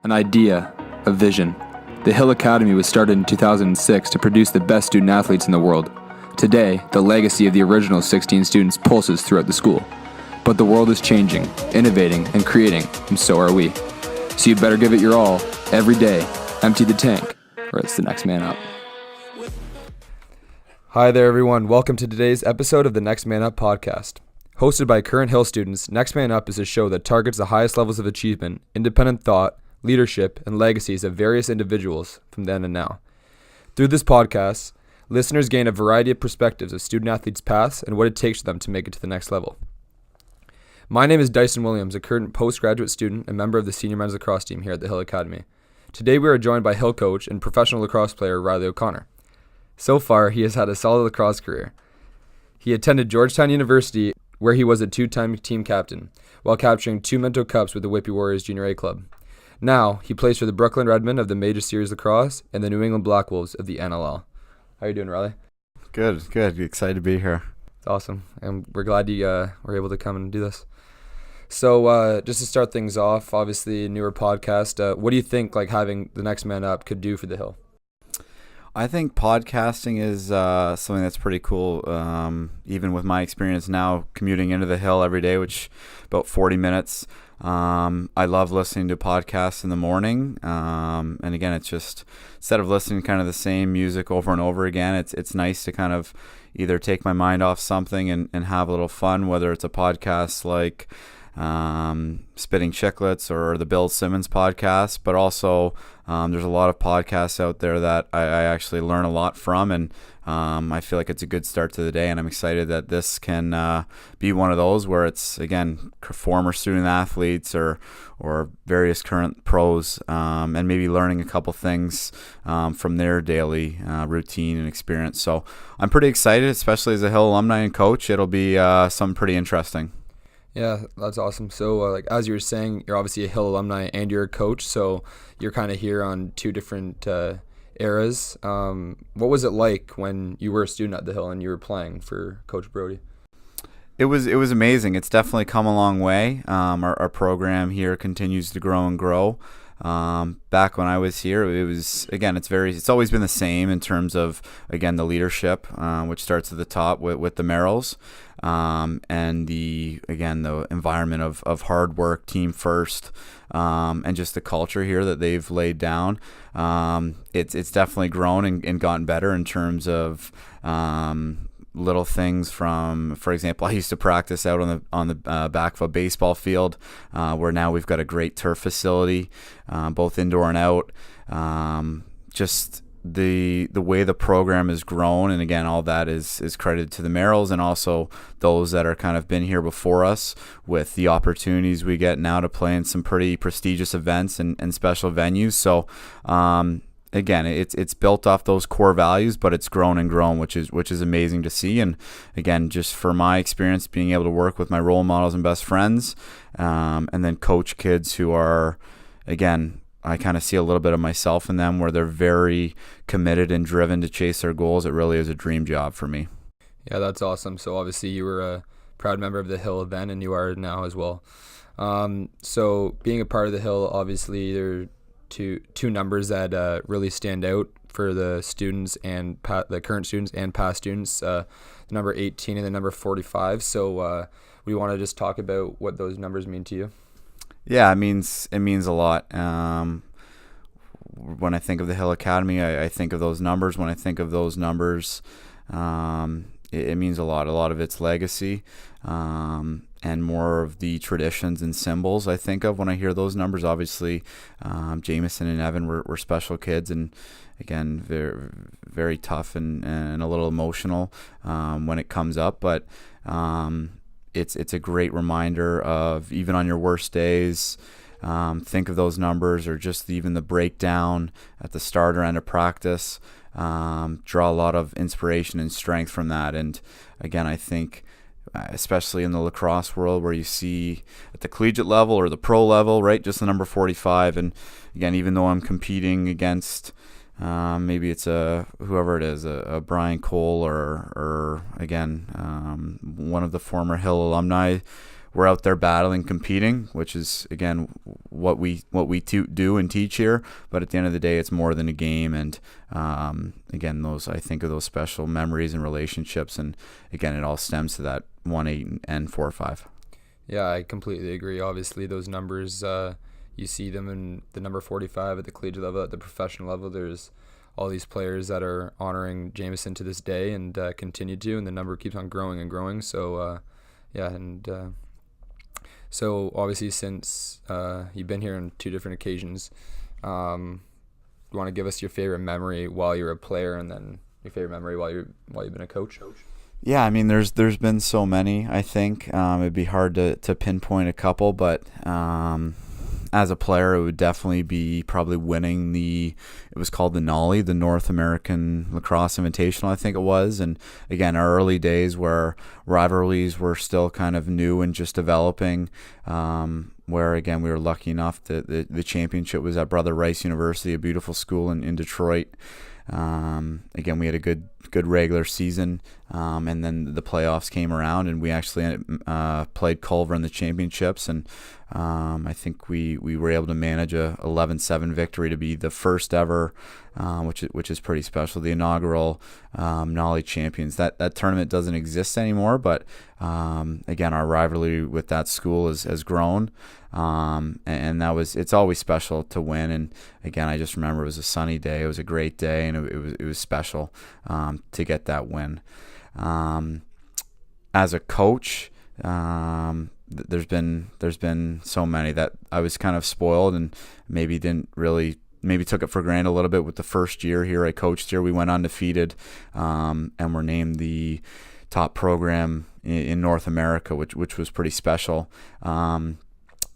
An idea, a vision. The Hill Academy was started in 2006 to produce the best student athletes in the world. Today, the legacy of the original 16 students pulses throughout the school. But the world is changing, innovating, and creating, and so are we. So you better give it your all, every day, empty the tank, or it's the next man up. Hi there everyone, welcome to today's episode of the Next Man Up podcast. Hosted by current Hill students, Next Man Up is a show that targets the highest levels of achievement, independent thought, leadership, and legacies of various individuals from then and now. Through this podcast, listeners gain a variety of perspectives of student athletes' paths and what it takes for them to make it to the next level. My name is Dyson Williams, a current postgraduate student and member of the senior men's lacrosse team here at the Hill Academy. Today we are joined by Hill coach and professional lacrosse player Reilly O'Connor. So far, he has had a solid lacrosse career. He attended Georgetown University, where he was a two-time team captain, while capturing 2 Minto Cups with the Whippy Warriors Junior A club. Now, he plays for the Brooklyn Redmen of the Major Series Lacrosse and the New England Blackwolves of the NLL. How are you doing, Reilly? Good. Excited to be here. It's awesome, and we're glad you were able to come and do this. So, just to start things off, obviously a newer podcast, what do you think having the Next Man Up could do for the Hill? I think podcasting is something that's pretty cool, even with my experience now commuting into the Hill every day, which about 40 minutes. I love listening to podcasts in the morning, and again, it's just instead of listening to kind of the same music over and over again, it's nice to kind of either take my mind off something and have a little fun, whether it's a podcast like Spitting Chicklets or the Bill Simmons podcast, but also there's a lot of podcasts out there that I actually learn a lot from, and I feel like it's a good start to the day, and I'm excited that this can be one of those where it's, again, former student athletes or various current pros, and maybe learning a couple things from their daily routine and experience. So I'm pretty excited, especially as a Hill alumni and coach. It'll be something pretty interesting. Yeah, that's awesome. So, as you were saying, you're obviously a Hill alumni and you're a coach, so you're kind of here on two different eras. What was it like when you were a student at the Hill and you were playing for Coach Brody? It was amazing. It's definitely come a long way. Our program here continues to grow and grow. Back when I was here, it was, again, it's always been the same in terms of, again, the leadership, which starts at the top with the Merrills, and the environment of hard work, team first, and just the culture here that they've laid down. It's definitely grown and gotten better in terms of little things from, for example, I used to practice out on the back of a baseball field, where now we've got a great turf facility, both indoor and out. Just the way the program has grown, and again, all that is credited to the Merrills and also those that are kind of been here before us, with the opportunities we get now to play in some pretty prestigious events and special venues. So again, it's built off those core values, but it's grown and grown, which is amazing to see. And again, just for my experience, being able to work with my role models and best friends, and then coach kids who are, again, I kind of see a little bit of myself in them, where they're very committed and driven to chase their goals. It really is a dream job for me. Yeah, that's awesome. So obviously you were a proud member of the Hill then, and you are now as well. So being a part of the Hill, obviously there are two numbers that really stand out for the students and the current students and past students, the number 18 and the number 45. So we want to just talk about what those numbers mean to you. Yeah, it means a lot. When I think of the Hill Academy, I think of those numbers. When I think of those numbers, it means a lot. A lot of its legacy, and more of the traditions and symbols I think of when I hear those numbers. Obviously, Jameson and Evan were special kids, and again, very, very tough and a little emotional when it comes up. But it's a great reminder of, even on your worst days, think of those numbers, or just even the breakdown at the start or end of practice. Draw a lot of inspiration and strength from that. And again, I think especially in the lacrosse world, where you see at the collegiate level or the pro level, right, just the number 45. And again, even though I'm competing against maybe it's whoever it is, a Brian Cole or again, one of the former Hill alumni, we're out there battling, competing, which is again what we do and teach here. But at the end of the day, it's more than a game. And again, I think of those special memories and relationships. And again, it all stems to that 1-8 and 4-5. Yeah, I completely agree. Obviously, those numbers, you see them in the number 45 at the collegiate level, at the professional level. There's all these players that are honoring Jameson to this day and continue to, and the number keeps on growing and growing. So, so obviously since you've been here on 2 different occasions, you want to give us your favorite memory while you're a player, and then your favorite memory while you've been a coach? Yeah, I mean, there's been so many. I think it'd be hard to pinpoint a couple, but as a player, it would definitely be probably winning it was called the Nolly, the North American Lacrosse Invitational, I think it was. And again, our early days where rivalries were still kind of new and just developing, where again, we were lucky enough that the championship was at Brother Rice University, a beautiful school in Detroit. Again, we had a good regular season, and then the playoffs came around, and we actually played Culver in the championships, and I think we were able to manage a 11-7 victory to be the first ever, which is pretty special, the inaugural Nolly champions. That tournament doesn't exist anymore, but again, our rivalry with that school has grown. And it's always special to win. And again, I just remember it was a sunny day. It was a great day, and it was special to get that win. As a coach, there's been so many that I was kind of spoiled and maybe took it for granted a little bit with the first year here I coached here. We went undefeated, and were named the top program in North America, which was pretty special.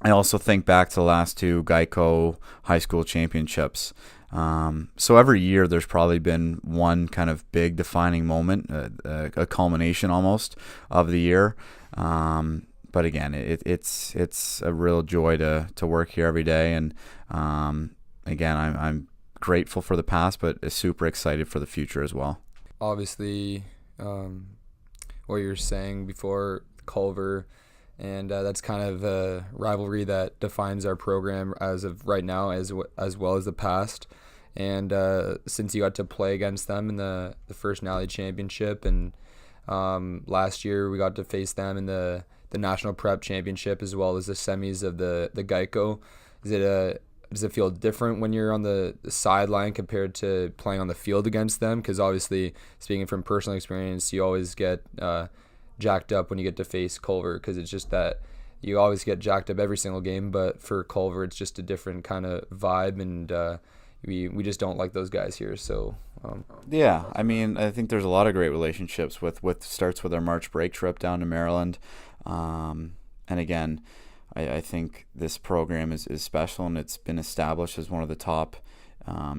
I also think back to the last 2 Geico high school championships. So every year there's probably been one kind of big defining moment, a culmination almost of the year. But again, it's a real joy to work here every day. And again, I'm grateful for the past, but super excited for the future as well. Obviously, what you were saying before, Culver, and that's kind of a rivalry that defines our program as of right now, as well as the past. And since you got to play against them in the first Nally Championship, and last year we got to face them in the National Prep Championship, as well as the semis of the Geico, does it feel different when you're on the sideline compared to playing on the field against them? Because obviously, speaking from personal experience, you always get jacked up when you get to face Culver, because it's just that you always get jacked up every single game. But for Culver, it's just a different kind of vibe, and we just don't like those guys here. So yeah, I mean, I think there's a lot of great relationships with starts with our March break trip down to Maryland, and again, I think this program is special, and it's been established as one of the top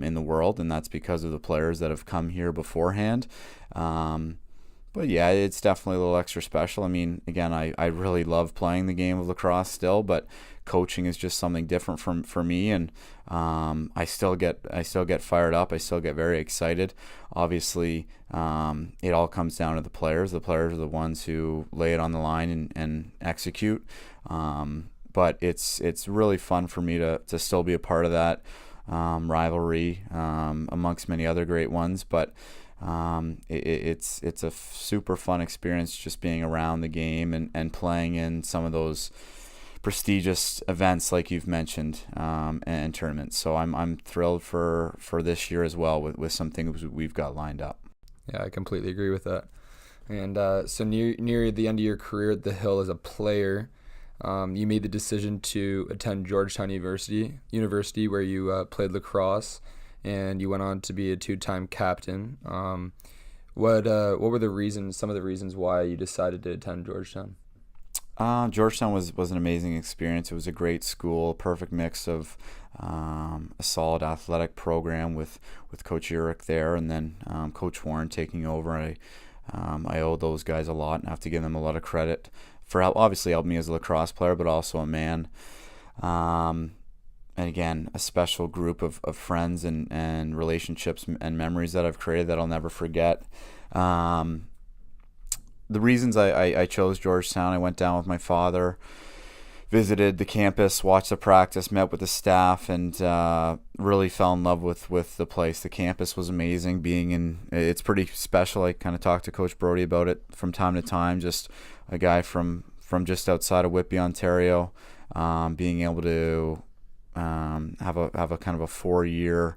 in the world, and that's because of the players that have come here beforehand. But yeah, it's definitely a little extra special. I mean, again, I really love playing the game of lacrosse still, but coaching is just something different for me, and I still get fired up. I still get very excited. Obviously, it all comes down to the players. The players are the ones who lay it on the line and execute. But it's really fun for me to still be a part of that rivalry amongst many other great ones. But it's a super fun experience just being around the game and playing in some of those prestigious events like you've mentioned, and tournaments. So I'm thrilled for this year as well with some things we've got lined up. Yeah, I completely agree with that. And so near the end of your career at the Hill as a player, you made the decision to attend Georgetown University where you played lacrosse, and you went on to be a 2-time captain. What were some of the reasons why you decided to attend Georgetown? Georgetown was an amazing experience. It was a great school, perfect mix of a solid athletic program with Coach Urich there, and then Coach Warren taking over. I owe those guys a lot and have to give them a lot of credit for obviously helping me as a lacrosse player, but also a man. And again, a special group of friends and relationships and memories that I've created that I'll never forget. the reasons I chose Georgetown, I went down with my father, visited the campus, watched the practice, met with the staff, and really fell in love with the place. The campus was amazing. It's pretty special. I kind of talked to Coach Brody about it from time to time. Just a guy from just outside of Whitby, Ontario, being able to have a kind of a 4-year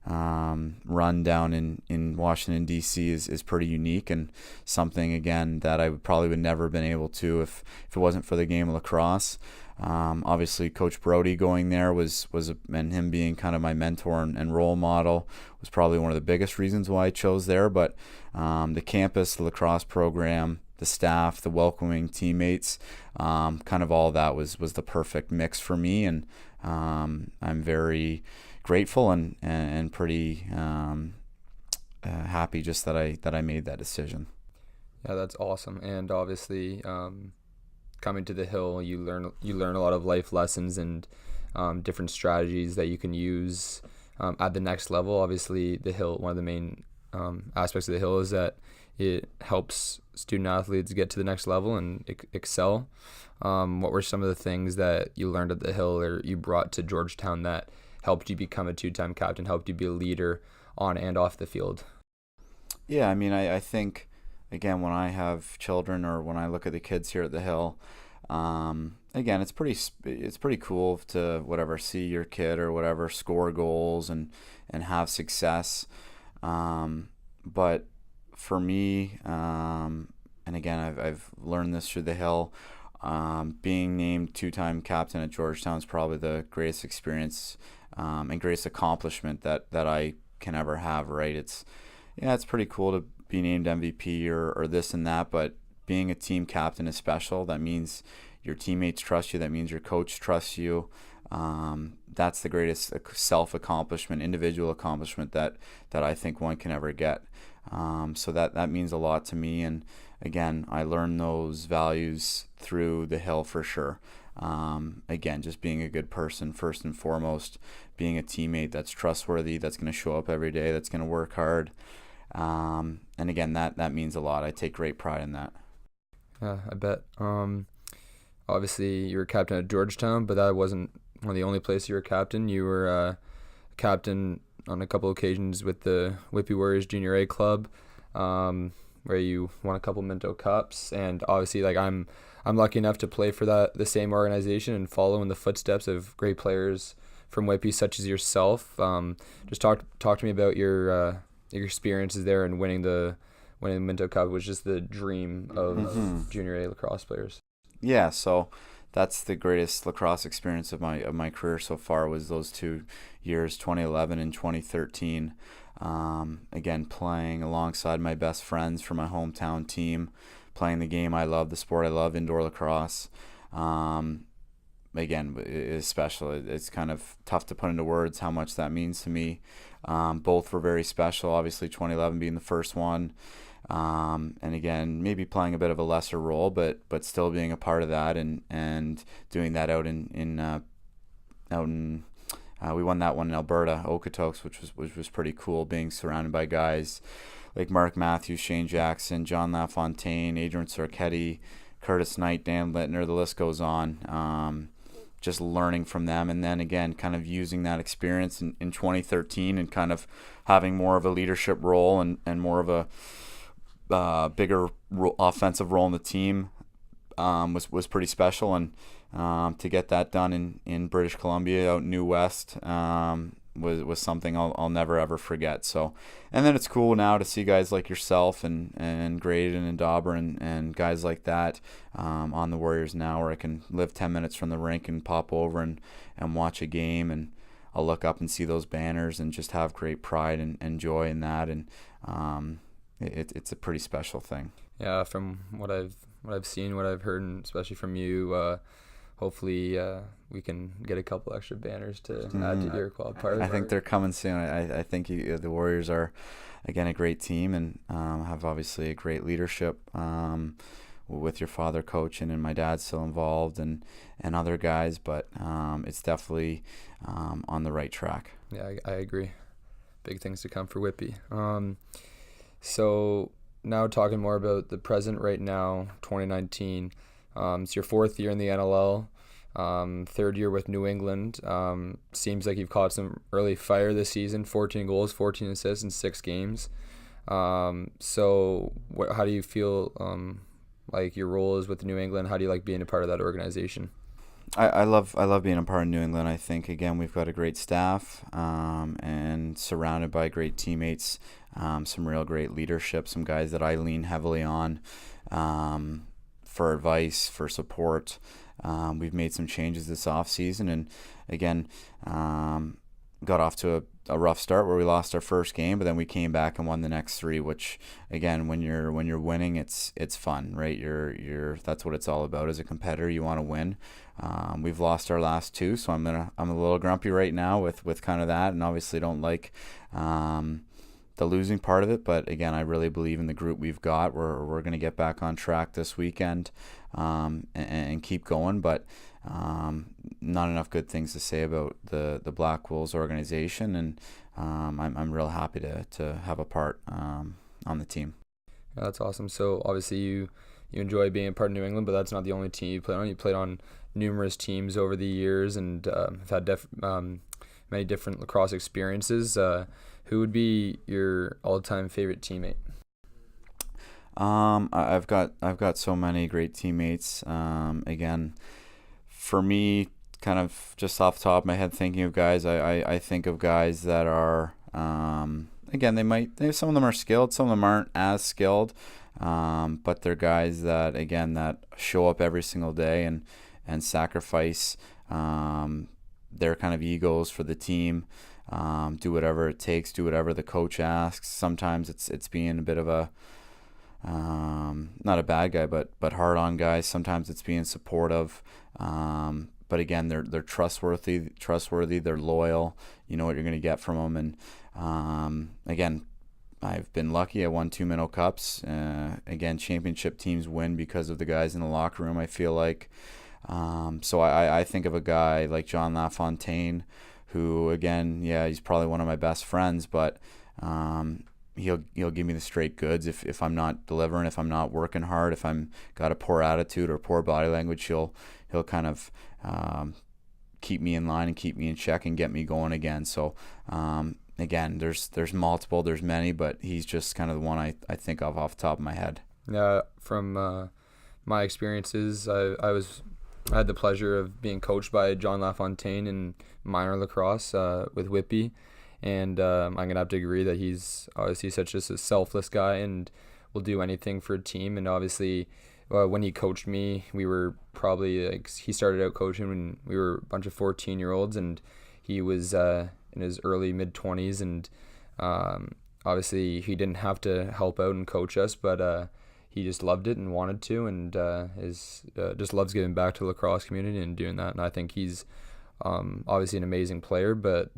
run down in Washington D.C. is pretty unique, and something again that I would never been able to if it wasn't for the game of lacrosse. Obviously, Coach Brody going there and him being kind of my mentor and role model was probably one of the biggest reasons why I chose there. But the campus, the lacrosse program, the staff, the welcoming teammates, kind of all that was the perfect mix for me, and I'm very grateful and pretty happy just that I made that decision. Yeah, that's awesome. And obviously, coming to the Hill, you learn a lot of life lessons and different strategies that you can use at the next level. Obviously, the Hill, one of the main aspects of the Hill is that it helps student athletes get to the next level and excel. What were some of the things that you learned at the Hill or you brought to Georgetown that helped you become a 2-time captain, helped you be a leader on and off the field? Yeah, I mean, I think, again, when I have children or when I look at the kids here at the Hill, again, it's pretty cool to see your kid or whatever score goals and have success. But for me, and again, I've learned this through the Hill, being named 2-time captain at Georgetown is probably the greatest experience and greatest accomplishment that I can ever have, right? It's pretty cool to be named MVP or this and that, but being a team captain is special. That means your teammates trust you. That means your coach trusts you. That's the greatest self-accomplishment, individual accomplishment that I think one can ever get. So that means a lot to me. And again, I learned those values through the Hill for sure. Again, just being a good person first and foremost, being a teammate that's trustworthy, that's going to show up every day, that's going to work hard. And again, that means a lot. I take great pride in that. Yeah, I bet. Obviously, you were captain at Georgetown, but that wasn't one of the only places you were captain. You were captain on a couple occasions with the Whitby Warriors Junior A club, where you won a couple Minto Cups. And obviously, like I'm lucky enough to play for the same organization and follow in the footsteps of great players from Whitby, such as yourself. Just talk to me about your experiences there and winning the Minto Cup, which is the dream of Junior A lacrosse players. Yeah, so that's the greatest lacrosse experience of my career so far, was those 2 years, 2011 and 2013. Again, playing alongside my best friends from my hometown team, playing the game I love, the sport I love, indoor lacrosse. Again, it is special. It's kind of tough to put into words how much that means to me. Both were very special, obviously 2011 being the first one. And again, maybe playing a bit of a lesser role, but still being a part of that and doing that out in we won that one in Alberta, Okotoks, which was pretty cool, being surrounded by guys like Mark Matthews, Shane Jackson, John LaFontaine, Adrian Sorchetti, Curtis Knight, Dan Littner, the list goes on. Just learning from them, and then again kind of using that experience in 2013 and kind of having more of a leadership role and more of a bigger offensive role in the team was pretty special. And to get that done in British Columbia, out in New West, was something I'll never ever forget. So, and then it's cool now to see guys like yourself and Graydon and Dauber and guys like that on the Warriors now, where I can live 10 minutes from the rink and pop over and watch a game, and I'll look up and see those banners and just have great pride and joy in that. And it's a pretty special thing. Yeah, from what I've seen, what I've heard, and especially from you, hopefully we can get a couple extra banners to add to your quad part. I think they're coming soon. I think the Warriors are, again, a great team and have obviously a great leadership with your father coaching and my dad still involved and other guys, but it's definitely on the right track. Yeah, I agree. Big things to come for Whitby. So now talking more about the present right now, 2019. It's your fourth year in the NLL, third year with New England. Seems like you've caught some early fire this season. 14 goals, 14 assists in 6 games. How do you feel like your role is with New England? How do you like being a part of that organization? I love being a part of New England. I think, again, we've got a great staff, and surrounded by great teammates, some real great leadership, some guys that I lean heavily on for advice, for support. We've made some changes this offseason, and again, got off to a rough start where we lost our first game, but then we came back and won the next 3, which, again, when you're winning, it's fun, right? That's what it's all about. As a competitor, you want to win. We've lost our last 2, so I'm a little grumpy right now with kind of that, and obviously don't like the losing part of it. But again, I really believe in the group we've got. We're going to get back on track this weekend, and keep going. But not enough good things to say about the Blackwolves organization, and I'm real happy to have a part on the team. Yeah, that's awesome. So obviously you enjoy being a part of New England, but that's not the only team you played on. You played on numerous teams over the years, and have had many different lacrosse experiences. Who would be your all-time favorite teammate? I've got so many great teammates. Again, for me, kind of just off the top of my head, thinking of guys, I think of guys that are, again, some of them are skilled, some of them aren't as skilled, but they're guys that, again, that show up every single day and sacrifice their kind of egos for the team, do whatever it takes, do whatever the coach asks. Sometimes it's being a bit of a, not a bad guy, but hard on guys. Sometimes it's being supportive. But again, they're trustworthy. They're loyal. You know what you're going to get from them. And again, I've been lucky. I won 2 Minnow Cups. Again, championship teams win because of the guys in the locker room, I feel like. So I think of a guy like John LaFontaine, who, again, yeah, he's probably one of my best friends, but he'll give me the straight goods if I'm not delivering, if I'm not working hard, if I'm got a poor attitude or poor body language. He'll kind of keep me in line and keep me in check and get me going again. So again, there's many, but he's just kind of the one I think of off the top of my head. From my experiences, I had the pleasure of being coached by John LaFontaine in minor lacrosse with Whitby. And I'm going to have to agree that he's obviously such just a selfless guy and will do anything for a team. And obviously, when he coached me, we were probably, he started out coaching when we were a bunch of 14-year-olds, and he was in his early mid-20s. And obviously, he didn't have to help out and coach us, but he just loved it and wanted to, and just loves giving back to the lacrosse community and doing that. And I think he's obviously an amazing player, but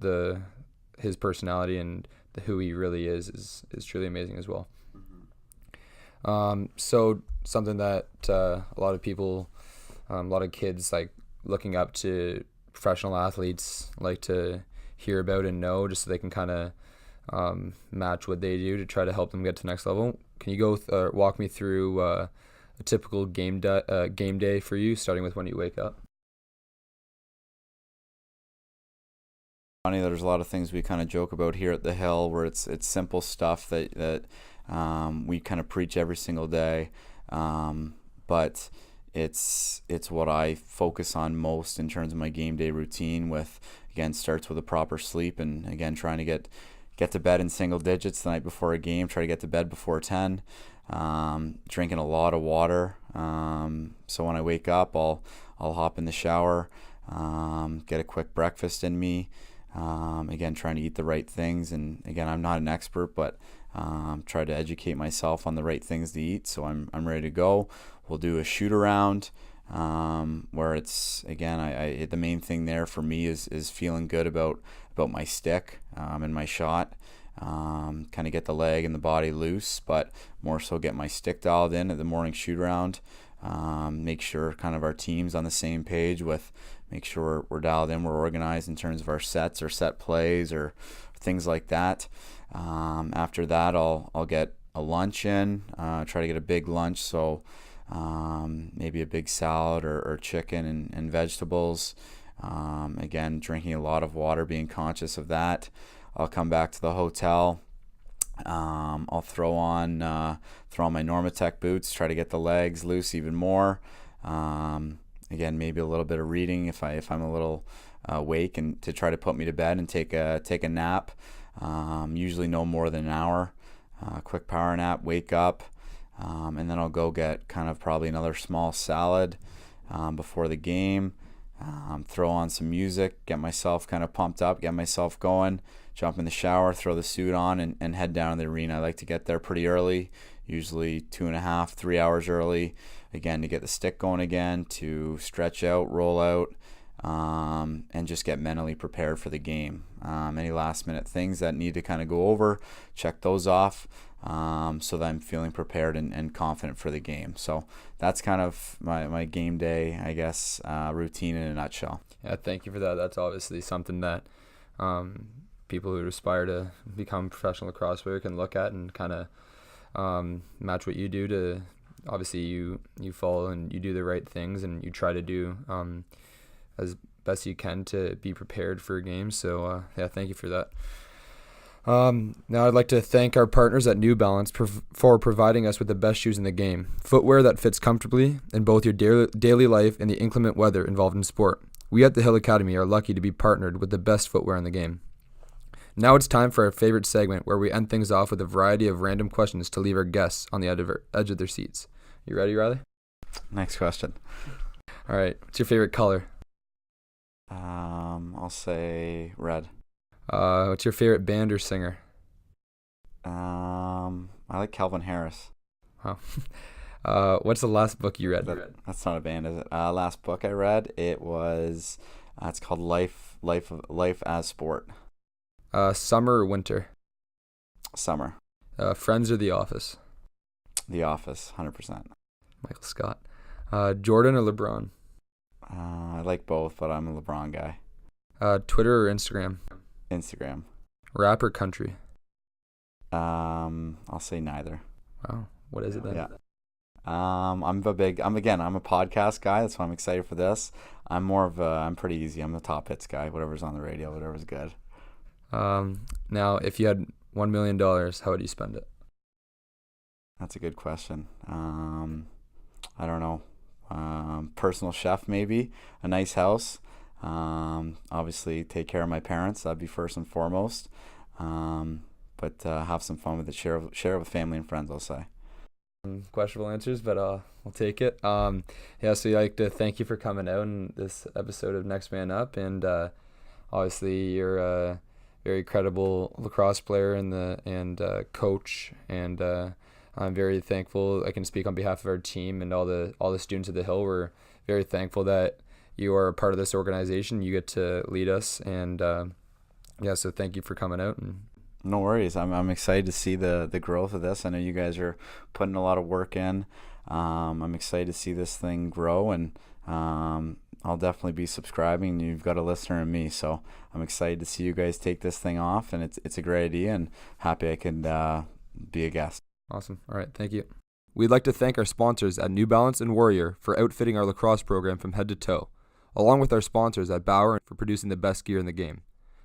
his personality and who he really is truly amazing as well. So something that a lot of people, a lot of kids like looking up to professional athletes like to hear about and know, just so they can kind of match what they do to try to help them get to the next level. Can you walk me through a typical game day for you, starting with when you wake up? Funny, there's a lot of things we kind of joke about here at the Hill, where it's simple stuff that we kind of preach every single day, but it's what I focus on most in terms of my game day routine. With, again, starts with a proper sleep, and again, trying to get to bed in single digits the night before a game. Try to get to bed before 10. Drinking a lot of water. So when I wake up, I'll hop in the shower, get a quick breakfast in me. Again, trying to eat the right things, and again, I'm not an expert, but try to educate myself on the right things to eat, so I'm ready to go. We'll do a shoot around, where it's, again, the main thing there for me is feeling good about my stick and my shot. Kind of get the leg and the body loose, but more so get my stick dialed in at the morning shoot around. Make sure kind of our team's on the same page with, make sure we're dialed in, we're organized in terms of our sets or set plays or things like that. After that, I'll get lunch in, try to get a big lunch, so maybe a big salad or chicken and vegetables. Again, drinking a lot of water, being conscious of that. I'll come back to the hotel. I'll throw on my Normatec boots, try to get the legs loose even more. Again, maybe a little bit of reading if I'm a little awake, and to try to put me to bed and take a nap. Usually no more than an hour. Quick power nap, wake up, and then I'll go get kind of probably another small salad before the game. Throw on some music, get myself kind of pumped up, get myself going, jump in the shower, throw the suit on, and head down to the arena. I like to get there pretty early, usually 2.5, 3 hours early, again, to get the stick going again, to stretch out, roll out, and just get mentally prepared for the game. Any last minute things that need to kind of go over, check those off, so that I'm feeling prepared and confident for the game. So that's kind of my game day, I guess, routine in a nutshell. Yeah, thank you for that. That's obviously something that people who aspire to become professional lacrosse player can look at and kind of match what you do to, obviously you follow and you do the right things and you try to do as best you can to be prepared for a game. So yeah, thank you for that. Now I'd like to thank our partners at New Balance for providing us with the best shoes in the game. Footwear that fits comfortably in both your daily life and the inclement weather involved in sport. We at the Hill Academy are lucky to be partnered with the best footwear in the game. Now it's time for our favorite segment, where we end things off with a variety of random questions to leave our guests on the edge of their seats. You ready, Reilly? Next question. All right. What's your favorite color? I'll say red. What's your favorite band or singer? I like Calvin Harris. Wow. What's the last book you read? That's not a band, is it? Last book I read, it was it's called Life as Sport. Summer or winter? Summer. Friends or The Office? The Office, 100%. Michael Scott. Jordan or LeBron? I like both, but I'm a LeBron guy. Twitter or Instagram? Instagram. Rap or country? I'll say neither. Wow. What is it then? Yeah. I'm a podcast guy. That's why I'm excited for this. I'm pretty easy. I'm the top hits guy. Whatever's on the radio, whatever's good. Now, if you had $1 million, how would you spend it? That's a good question. I don't know. Personal chef, maybe. A nice house. Obviously, take care of my parents. That'd be first and foremost. But have some fun with it. Share with family and friends, I'll say. Questionable answers, but we'll take it. Yeah, so I'd like to thank you for coming out in this episode of Next Man Up. And obviously, you're a very credible lacrosse player and coach. And I'm very thankful. I can speak on behalf of our team and all the students at the Hill. We're very thankful that you are a part of this organization. You get to lead us, and yeah. So thank you for coming out. And no worries. I'm excited to see the growth of this. I know you guys are putting a lot of work in. I'm excited to see this thing grow, and I'll definitely be subscribing. You've got a listener in me, so I'm excited to see you guys take this thing off. And it's a great idea, and happy I could be a guest. Awesome. All right. Thank you. We'd like to thank our sponsors at New Balance and Warrior for outfitting our lacrosse program from head to toe, along with our sponsors at Bauer for producing the best gear in the game.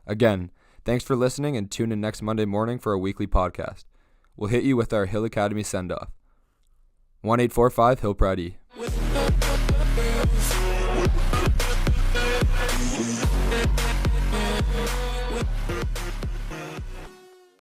Again, thanks for listening, and tune in next Monday morning for our weekly podcast. We'll hit you with our Hill Academy send-off. 1845 Hill Pride E.